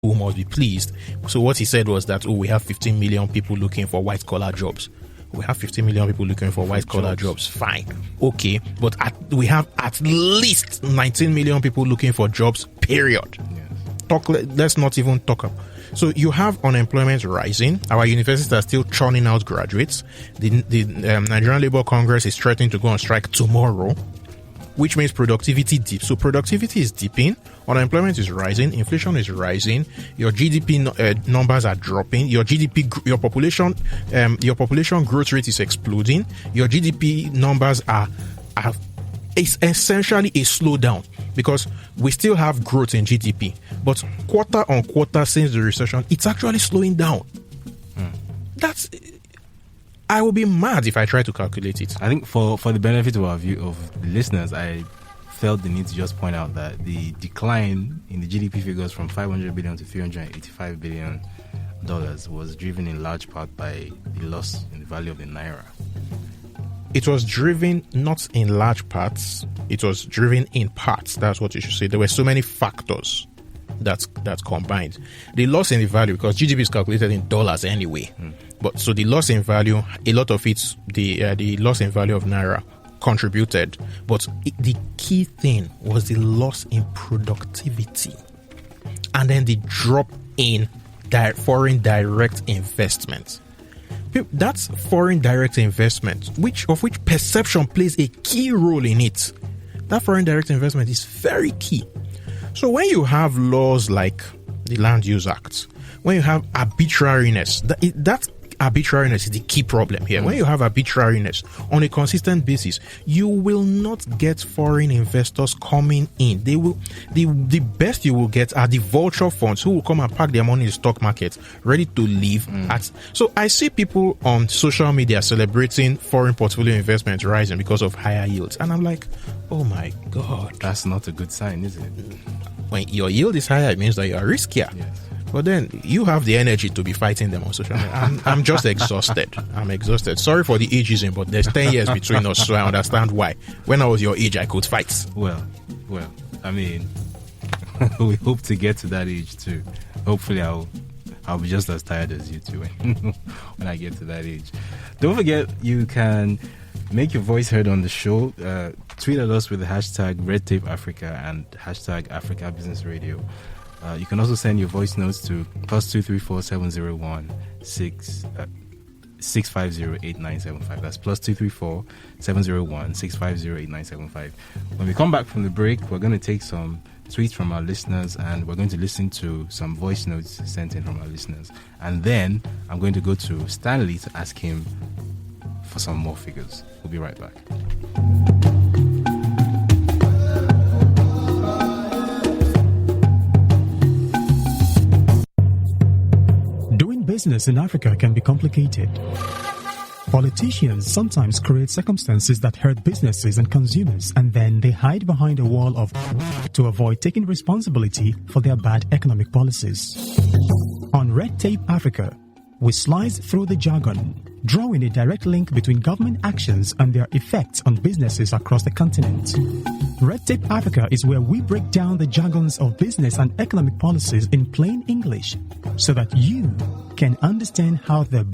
who must be pleased. So what he said was that, we have 15 million people looking for white collar jobs. We have 15 million people looking for white collar jobs. Fine. Okay. But we have at least 19 million people looking for jobs, period. Yes. Let's not even talk about. So you have unemployment rising. Our universities are still churning out graduates. The Nigerian Labour Congress is threatening to go on strike tomorrow, which means productivity dips. So productivity is dipping, unemployment is rising, inflation is rising, your GDP numbers are dropping, your population growth rate is exploding, your GDP numbers are essentially a slowdown, because we still have growth in GDP, but quarter on quarter since the recession, it's actually slowing down. I will be mad if I try to calculate it. I think for the benefit of our of the listeners, I felt the need to just point out that the decline in the GDP figures from $500 billion to $385 billion was driven in large part by the loss in the value of the naira. It was driven not in large parts, it was driven in parts. That's what you should say. There were so many factors that combined. The loss in the value, because GDP is calculated in dollars anyway. But so the loss in value, a lot of it, the loss in value of naira contributed. But the key thing was the loss in productivity, and then the drop in foreign direct investment. That's foreign direct investment, which perception plays a key role in it. That foreign direct investment is very key. So when you have laws like the Land Use Act, when you have arbitrariness, that arbitrariness is the key problem here. When you have arbitrariness on a consistent basis, you will not get foreign investors coming in. The best you will get are the vulture funds who will come and pack their money in the stock market, ready to leave. So I see people on social media celebrating foreign portfolio investments rising because of higher yields, and I'm like, oh my God, that's not a good sign, is it? When your yield is higher, it means that you are riskier. Yes. But then you have the energy to be fighting them on social media. I'm just exhausted. I'm exhausted. Sorry for the ageism, but there's 10 years between us, so I understand why. When I was your age, I could fight. Well, I mean, we hope to get to that age too. Hopefully, I'll be just as tired as you two when I get to that age. Don't forget, you can make your voice heard on the show. Tweet at us with the hashtag RedTapeAfrica and hashtag Africa Business Radio. You can also send your voice notes to +234 701 650 8975. That's +234 701 650 8975. When we come back from the break, we're going to take some tweets from our listeners, and we're going to listen to some voice notes sent in from our listeners. And then I'm going to go to Stanley to ask him for some more figures. We'll be right back. Business in Africa can be complicated. Politicians sometimes create circumstances that hurt businesses and consumers, and then they hide behind a wall of to avoid taking responsibility for their bad economic policies. On Red Tape Africa, we slice through the jargon, drawing a direct link between government actions and their effects on businesses across the continent. Red Tape Africa is where we break down the jargons of business and economic policies in plain English so that you can understand how the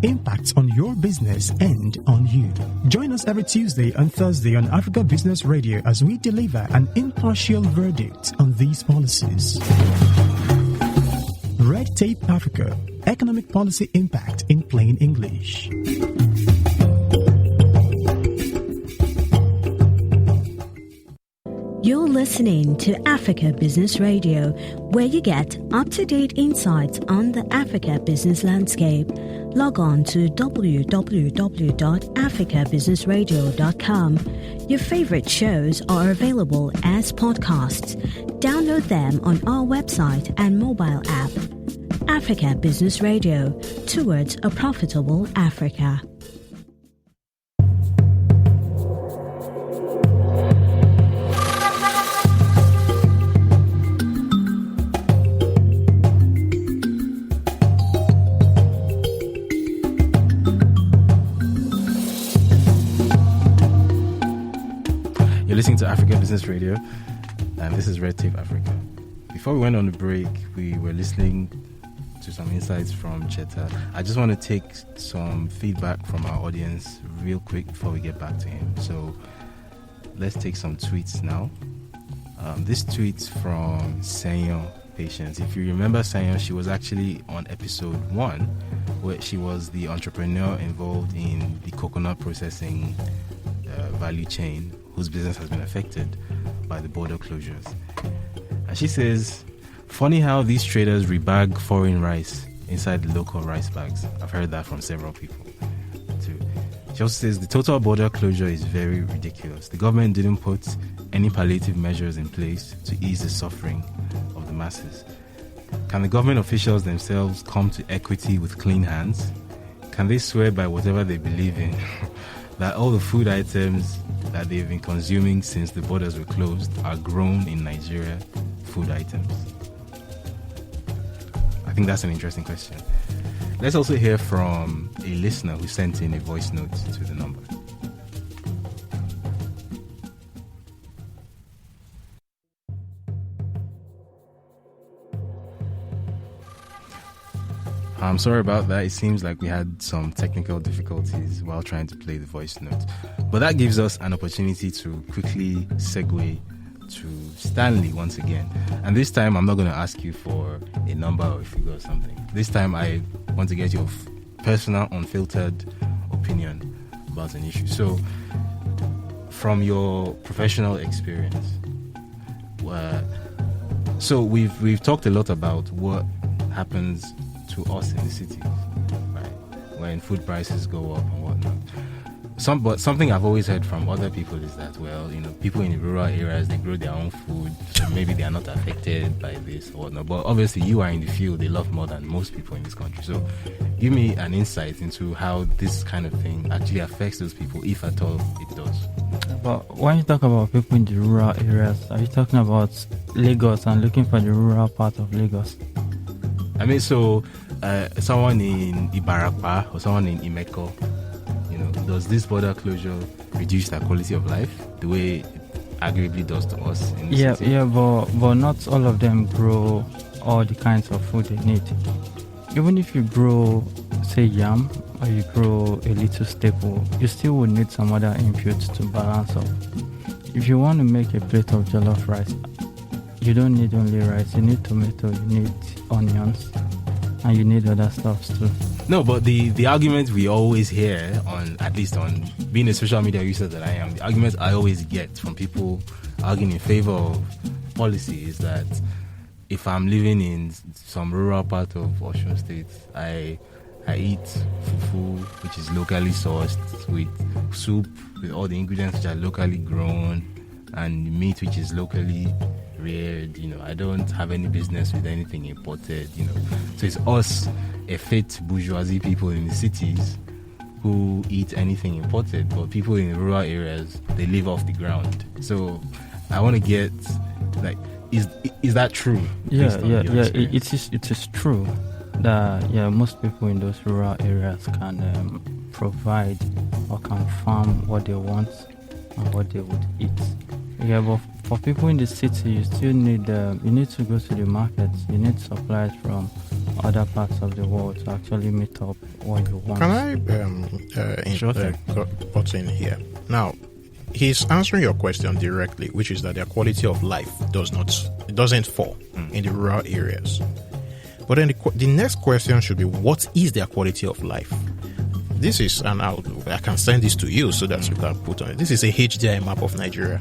impacts on your business and on you. Join us every Tuesday and Thursday on Africa Business Radio as we deliver an impartial verdict on these policies. Red Tape Africa, economic policy impact in plain English. You're listening to Africa Business Radio, where you get up-to-date insights on the Africa business landscape. Log on to www.africabusinessradio.com. Your favorite shows are available as podcasts. Download them on our website and mobile app. Africa Business Radio, towards a profitable Africa. You're listening to Africa Business Radio, and this is Red Tape Africa. before we went on the break, we were listening to some insights from Cheta. I just want to take some feedback from our audience real quick before we get back to him. So let's take some tweets now. This tweet's from Senyo Patience. If you remember Senyo, she was actually on episode 1, where she was the entrepreneur involved in the coconut processing value chain, whose business has been affected by the border closures. And she says, funny how these traders rebag foreign rice inside the local rice bags. I've heard that from several people too. She also says the total border closure is very ridiculous. The government didn't put any palliative measures in place to ease the suffering of the masses. Can the government officials themselves come to equity with clean hands? Can they swear by whatever they believe in that all the food items that they've been consuming since the borders were closed are grown in Nigeria food items? I think that's an interesting question. Let's also hear from a listener who sent in a voice note to the number. I'm sorry about that. It seems like we had some technical difficulties while trying to play the voice note. But that gives us an opportunity to quickly segue to Stanley once again. And this time, I'm not going to ask you for a number or a figure or something. This time, I want to get your personal, unfiltered opinion about an issue. So, from your professional experience, so we've talked a lot about what happens to us in the cities, right? When food prices go up and whatnot. But something I've always heard from other people is that, well, people in the rural areas, they grow their own food, so maybe they are not affected by this or whatnot. But obviously, you are in the field a lot more than most people in this country. So, give me an insight into how this kind of thing actually affects those people, if at all it does. But when you talk about people in the rural areas, are you talking about Lagos and looking for the rural part of Lagos? I mean, so someone in Ibarapa or someone in Imeko, does this border closure reduce their quality of life the way it arguably does to us in the city? Yeah, but not all of them grow all the kinds of food they need. Even if you grow, say, yam, or you grow a little staple, you still would need some other inputs to balance up. If you want to make a plate of jollof rice, you don't need only rice. You need tomato, you need onions, and you need other stuffs too. No, but the argument we always hear, at least on being a social media user that I am, the argument I always get from people arguing in favor of policy is that if I'm living in some rural part of Osun State, I eat fufu, which is locally sourced, with soup, with all the ingredients which are locally grown, and meat which is locally reared. I don't have any business with anything imported. So it's us, effete bourgeoisie people in the cities, who eat anything imported, but people in the rural areas, they live off the ground. So I want to get, is that true? Yeah. It is true that most people in those rural areas can provide or can farm what they want and what they would eat. Yeah, but for people in the city, you still need you need to go to the markets. You need supplies from other parts of the world to actually meet up what you want. Can I put in here now? He's answering your question directly, which is that their quality of life doesn't fall in the rural areas. But then the next question should be, what is their quality of life? This is, and I can send this to you so that you can put on it. This is a HDI map of Nigeria.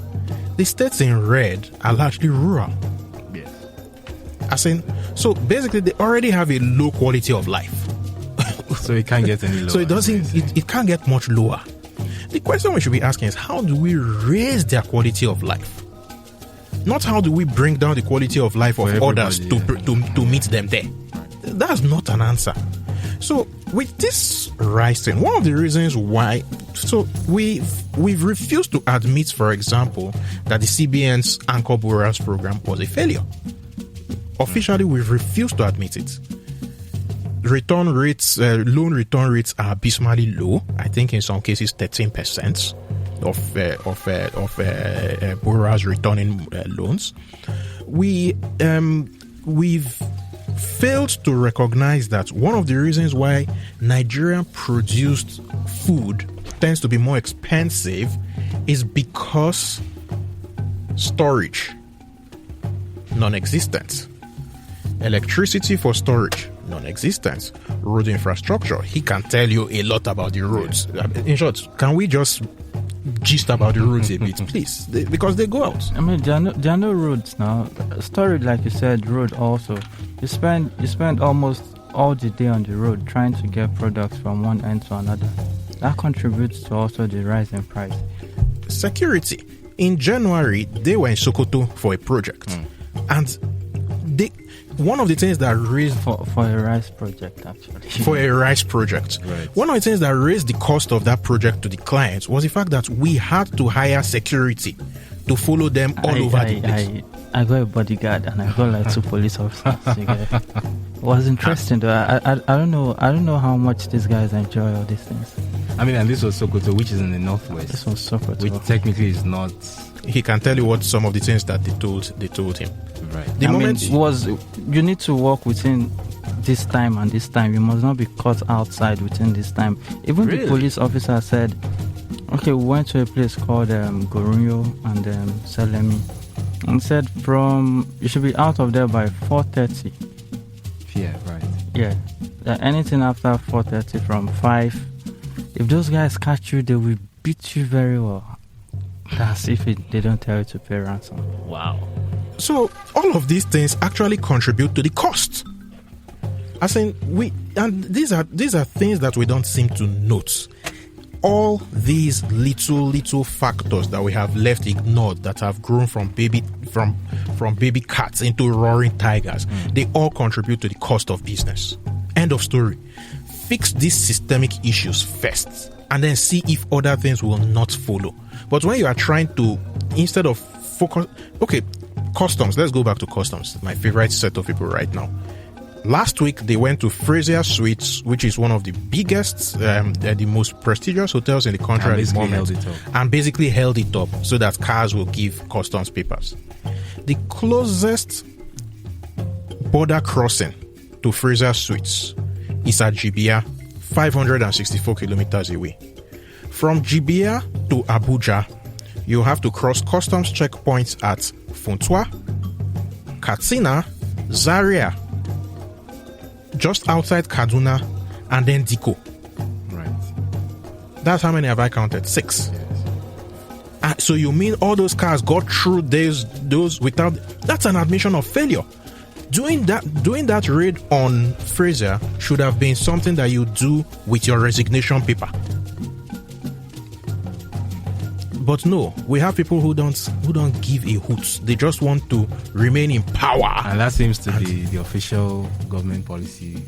The states in red are largely rural. Yes. So basically, they already have a low quality of life. So it can't get any lower. So it can't get much lower. The question we should be asking is, how do we raise their quality of life? Not how do we bring down the quality of life of others to meet them there. That's not an answer. So with this rising, one of the reasons why, so we've refused to admit, for example, that the CBN's Anchor Borrowers program was a failure. Officially, we've refused to admit it. Return rates, loan return rates are abysmally low. I think in some cases 13% of borrowers returning loans. we've failed to recognize that one of the reasons why Nigerian produced food tends to be more expensive is because storage, non-existent. Electricity for storage, non-existent. Road infrastructure, he can tell you a lot about the roads. In short, can we just gist about the roads a bit, please? Because they go out. I mean, there are no roads now. Storage, like you said, road also. You spend almost all the day on the road trying to get products from one end to another. That contributes to also the rise in price. Security. In January, they were in Sokoto for a project. And one of the things that raised... For a rice project, actually. For a rice project. Right. One of the things that raised the cost of that project to the clients was the fact that we had to hire security to follow them all over the place. I got a bodyguard and I got like 2 police officers. It was interesting though. I don't know how much these guys enjoy all these things. I mean, and this was Sokoto, which is in the northwest. This was Sokoto, which technically is not. He can tell you what some of the things that they told him. Right. You need to work within this time and this time. You must not be caught outside within this time. Even the police officer said, okay, we went to a place called Gorunyo and Selemi, and said you should be out of there by 4:30. Yeah, right. Yeah, anything after 4:30 from 5. If those guys catch you, they will beat you very well. That's if they don't tell you to pay ransom. Wow. So all of these things actually contribute to the cost. These are things that we don't seem to note. All these little factors that we have left ignored, that have grown from baby cats into roaring tigers, they all contribute to the cost of business. End of story. Fix these systemic issues first, and then see if other things will not follow. But when you are trying to, instead of focus, okay, customs. Let's go back to customs. My favorite set of people right now. Last week, they went to Fraser Suites, which is one of the biggest, the most prestigious hotels in the country at the moment, and basically held it up so that cars will give customs papers. The closest border crossing to Fraser Suites is at Jibia, 564 kilometers away. From Jibia to Abuja, you have to cross customs checkpoints at Funtua, Katsina, Zaria, just outside Kaduna, and then Diko. Right. That's how many have I counted? 6. Yes. So you mean all those cars got through those without? That's an admission of failure. Doing that raid on Fraser should have been something that you do with your resignation paper. But no, we have people who don't give a hoot. They just want to remain in power. And that seems to be the official government policy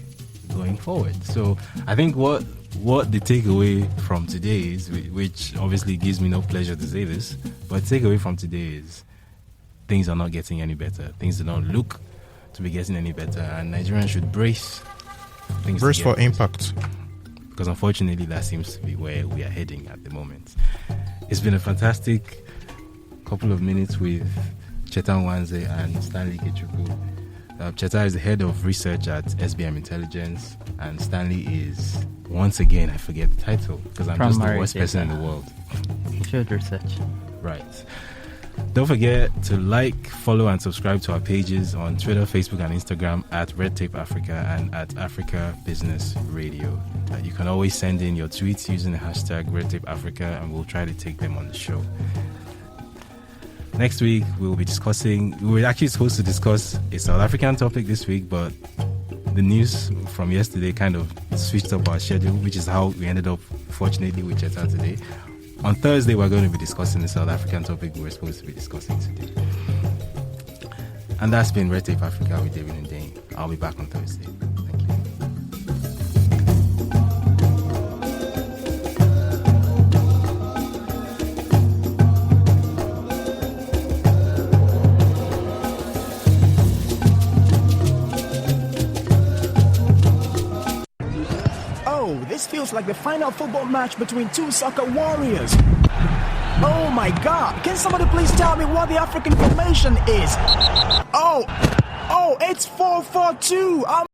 going forward. So I think what the takeaway from today is, which obviously gives me no pleasure to say this, but the takeaway from today is things are not getting any better. Things do not look to be getting any better, and Nigerians should brace for impact. Because unfortunately that seems to be where we are heading at the moment. It's been a fantastic couple of minutes with Cheta Nwanze and Stanley Ikechukwu. Cheta is the head of research at SBM Intelligence, and Stanley is, once again, I forget the title because I'm just the worst person in the world. Field research. Right. Don't forget to like, follow, and subscribe to our pages on Twitter, Facebook, and Instagram at Red Tape Africa and at Africa Business Radio. You can always send in your tweets using the hashtag Red Tape Africa, and we'll try to take them on the show. Next week, we were actually supposed to discuss a South African topic this week, but the news from yesterday kind of switched up our schedule, which is how we ended up, fortunately, with Cheta today. On Thursday, we're going to be discussing the South African topic we were supposed to be discussing today. And that's been Red Tape Africa with David and Dane. I'll be back on Thursday. Thank you. This feels like the final football match between two soccer warriors. Oh my God, can somebody please tell me what the African formation is? Oh, it's 4-4-2.